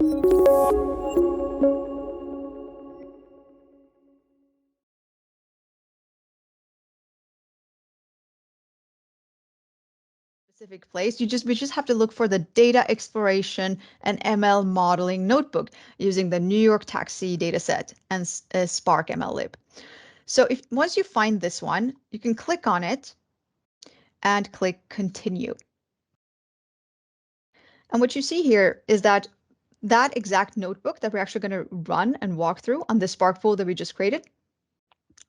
Specific place. We just have to look for the data exploration and ML modeling notebook using the New York Taxi dataset and Spark MLlib. So if once you find this one, you can click on it and click continue. And what you see here is that that exact notebook that we're actually going to run and walk through on the Spark pool that we just created,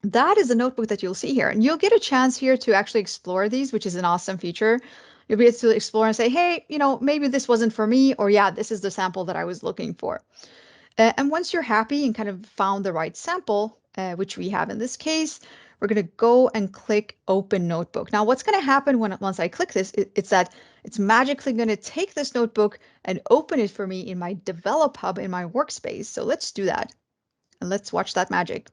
that is a notebook that you'll see here. And you'll get a chance here to actually explore these, which is an awesome feature. You'll be able to explore and say, hey, maybe this wasn't for me, or yeah, this is the sample that I was looking for. And once you're happy and kind of found the right sample, which we have in this case, we're going to go and click Open Notebook. Now, what's going to happen once I click this, it's that it's magically going to take this notebook and open it for me in my Develop Hub in my workspace. So let's do that. And let's watch that magic.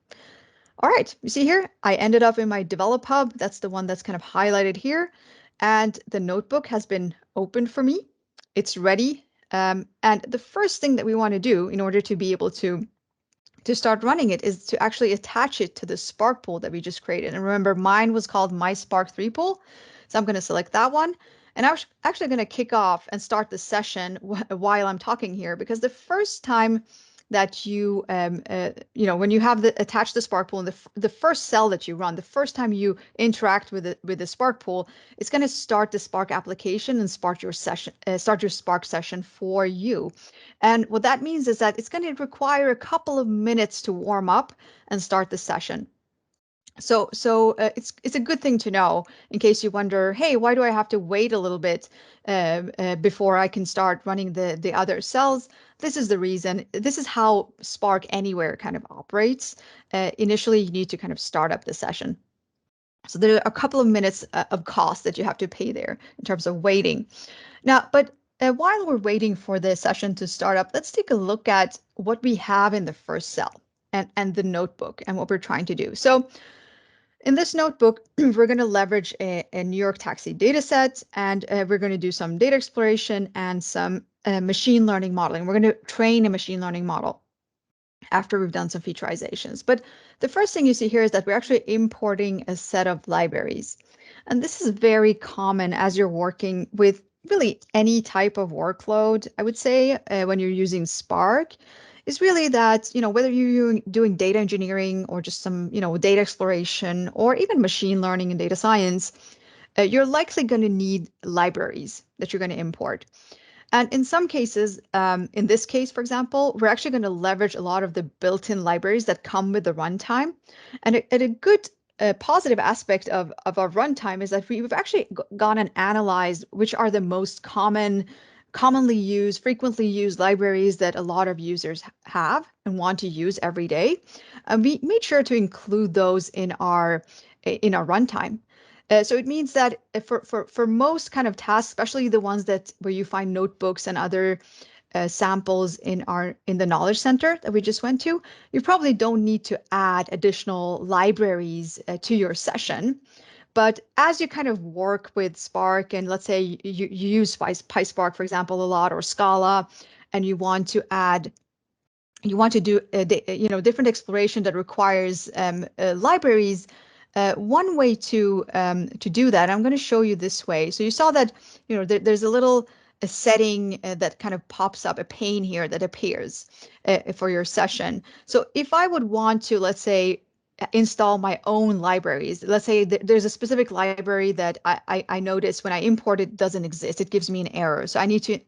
All right, you see here, I ended up in my Develop Hub. That's the one that's kind of highlighted here. And the notebook has been opened for me. It's ready. And the first thing that we want to do in order to be able to start running it is to actually attach it to the Spark pool that we just created. And remember, mine was called My Spark 3 pool. So I'm going to select that one. And I'm actually going to kick off and start the session while I'm talking here, because the first time that when you have attached the Spark pool in the first cell that you run, the first time you interact with the Spark pool, it's going to start the Spark application and start your Spark session for you. And what that means is that it's going to require a couple of minutes to warm up and start the session. So it's a good thing to know in case you wonder, hey, why do I have to wait a little bit before I can start running the other cells? This is the reason. This is how Spark Anywhere kind of operates. Initially, you need to kind of start up the session. So there are a couple of minutes of cost that you have to pay there in terms of waiting. Now, but while we're waiting for the session to start up, let's take a look at what we have in the first cell and the notebook and what we're trying to do. So in this notebook, we're going to leverage a New York Taxi dataset, and we're going to do some data exploration and some machine learning modeling. We're going to train a machine learning model after we've done some featureizations. But the first thing you see here is that we're actually importing a set of libraries. And this is very common as you're working with really any type of workload, I would say, when you're using Spark, is really that, whether you're doing data engineering or just some, data exploration or even machine learning and data science, you're likely going to need libraries that you're going to import. And in some cases, in this case, for example, we're actually going to leverage a lot of the built-in libraries that come with the runtime. And a good positive aspect of our runtime is that we've actually gone and analyzed which are the most commonly used, frequently used libraries that a lot of users have and want to use every day. And we made sure to include those in our runtime. So it means that for most kind of tasks, especially the ones where you find notebooks and other samples in the knowledge center that we just went to, you probably don't need to add additional libraries to your session. But as you kind of work with Spark, and let's say you use PySpark, for example, a lot, or Scala, and you want to do different exploration that requires libraries. One way to do that, I'm going to show you this way. So you saw that there's a setting that kind of pops up, a pane here that appears for your session. So if I would want to, let's say, install my own libraries, let's say there's a specific library that I notice when I import it doesn't exist. It gives me an error. So I need to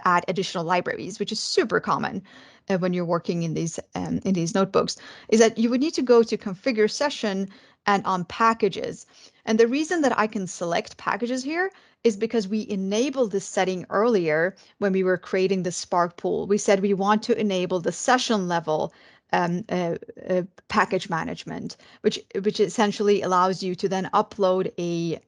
add additional libraries, which is super common when you're working in these notebooks, is that you would need to go to configure session and on packages. And the reason that I can select packages here is because we enabled this setting earlier when we were creating the Spark pool. We said we want to enable the session level package management, which essentially allows you to then upload a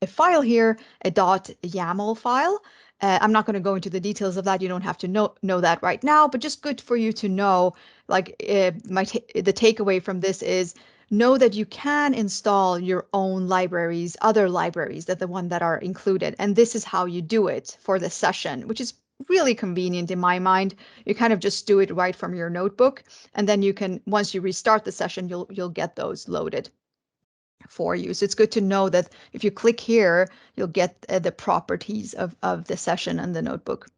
file here, a .yaml file. I'm not going to go into the details of that. You don't have to know that right now, but just good for you to know. Like the takeaway from this is know that you can install your own libraries, other libraries than the one that are included, and this is how you do it for the session, which is really convenient in my mind. You kind of just do it right from your notebook, and then you can, once you restart the session, you'll get those loaded for you. So it's good to know that if you click here, you'll get the properties of the session and the notebook.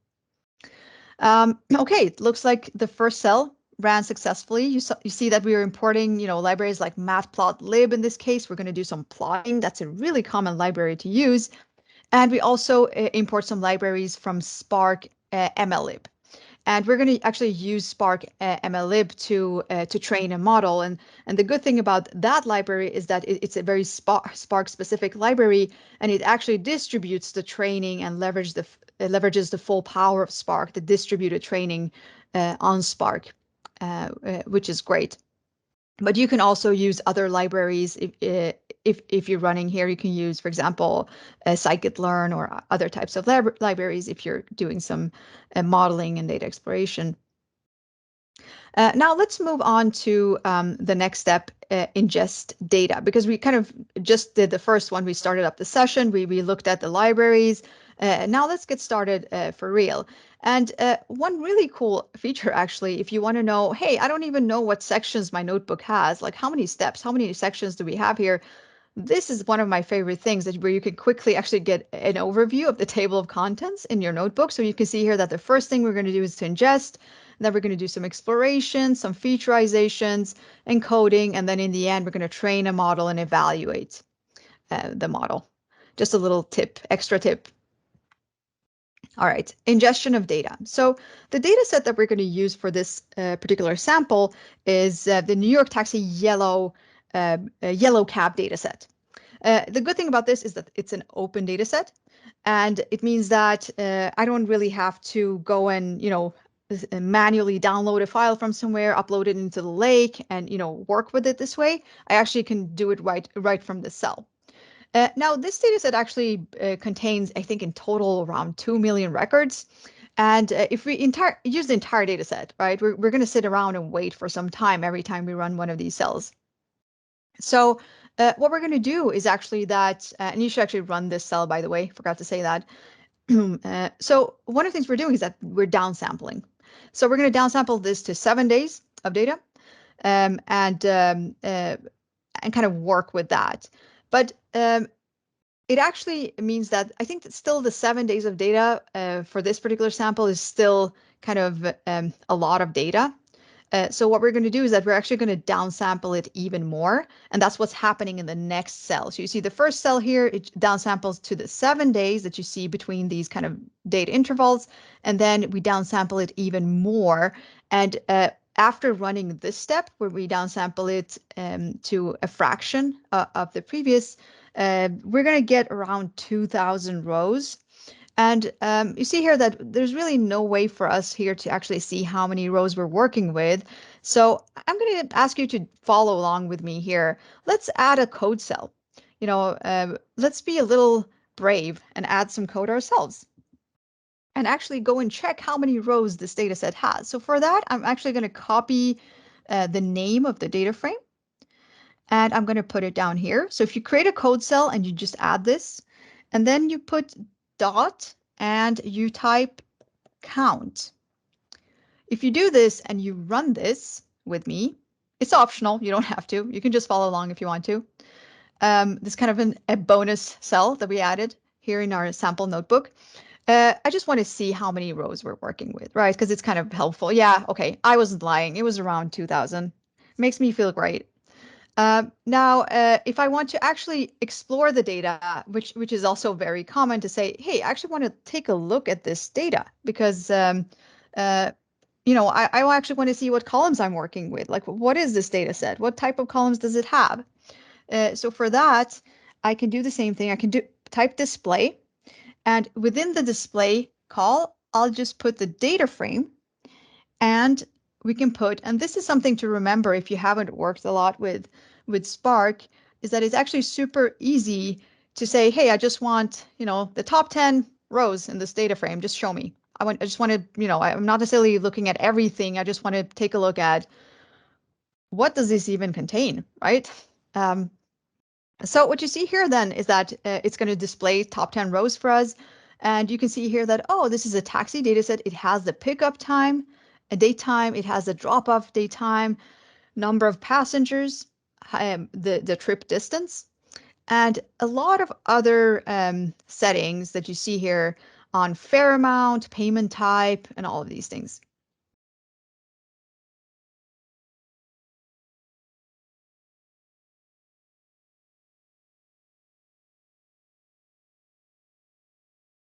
Okay, it looks like the first cell ran successfully. You see that we are importing, libraries like matplotlib in this case. We're going to do some plotting. That's a really common library to use. And we also import some libraries from Spark MLlib. And we're going to actually use Spark MLlib to train a model. And the good thing about that library is that it's a very Spark specific library, and it actually distributes the training and leverages the full power of Spark, the distributed training on Spark, which is great. But you can also use other libraries if you're running here. You can use, for example, scikit-learn or other types of libraries if you're doing some modeling and data exploration. Now let's move on to the next step, ingest data, because we kind of just did the first one. We started up the session. We looked at the libraries. Now let's get started for real. And one really cool feature, actually, if you want to know, hey, I don't even know what sections my notebook has, like how many steps, how many sections do we have here? This is one of my favorite things, that where you can quickly actually get an overview of the table of contents in your notebook. So you can see here that the first thing we're going to do is to ingest, and then we're going to do some exploration, some featureizations, encoding, and then in the end, we're going to train a model and evaluate the model. Just a little tip, extra tip. All right, ingestion of data. So the data set that we're going to use for this particular sample is the New York Taxi yellow cab data set. The good thing about this is that it's an open data set, and it means that I don't really have to go and, manually download a file from somewhere, upload it into the lake, and, work with it this way. I actually can do it right from the cell. Now, this data set actually contains, I think, in total around 2 million records. And if we use the entire data set, right, we're going to sit around and wait for some time every time we run one of these cells. So what we're going to do is actually that, and you should actually run this cell, by the way, forgot to say that. So one of the things we're doing is that we're downsampling. So we're going to downsample this to 7 days of data, and kind of work with that. But it actually means that I think that still the 7 days of data for this particular sample is still kind of a lot of data. So what we're going to do is that we're actually going to downsample it even more. And that's what's happening in the next cell. So you see the first cell here, it downsamples to the 7 days that you see between these kind of data intervals. And then we downsample it even more. And after running this step, where we downsample it to a fraction of the previous, we're going to get around 2,000 rows. And you see here that there's really no way for us here to actually see how many rows we're working with. So I'm going to ask you to follow along with me here. Let's add a code cell. Let's be a little brave and add some code ourselves, and actually go and check how many rows this data set has. So for that, I'm actually going to copy the name of the data frame, and I'm going to put it down here. So if you create a code cell and you just add this, and then you put dot and you type count. If you do this and you run this with me, it's optional. You don't have to. You can just follow along if you want to. This kind of a bonus cell that we added here in our sample notebook. I just want to see how many rows we're working with, right? Because it's kind of helpful. Yeah, okay, I wasn't lying. It was around 2,000. Makes me feel great. Now, if I want to actually explore the data, which is also very common to say, hey, I actually want to take a look at this data because, I actually want to see what columns I'm working with. Like, what is this data set? What type of columns does it have? So for that, I can do the same thing. I can type display, and within the display call, I'll just put the data frame, and we can put, and this is something to remember if you haven't worked a lot with Spark, is that it's actually super easy to say, hey, I just want, the top 10 rows in this data frame. Just show me. I just want to, I'm not necessarily looking at everything. I just want to take a look at what does this even contain, right? So what you see here then is that it's going to display top 10 rows for us. And you can see here that, oh, this is a taxi data set. It has the pickup time, a date time. It has the drop-off date time, number of passengers, the trip distance, and a lot of other settings that you see here on fare amount, payment type, and all of these things.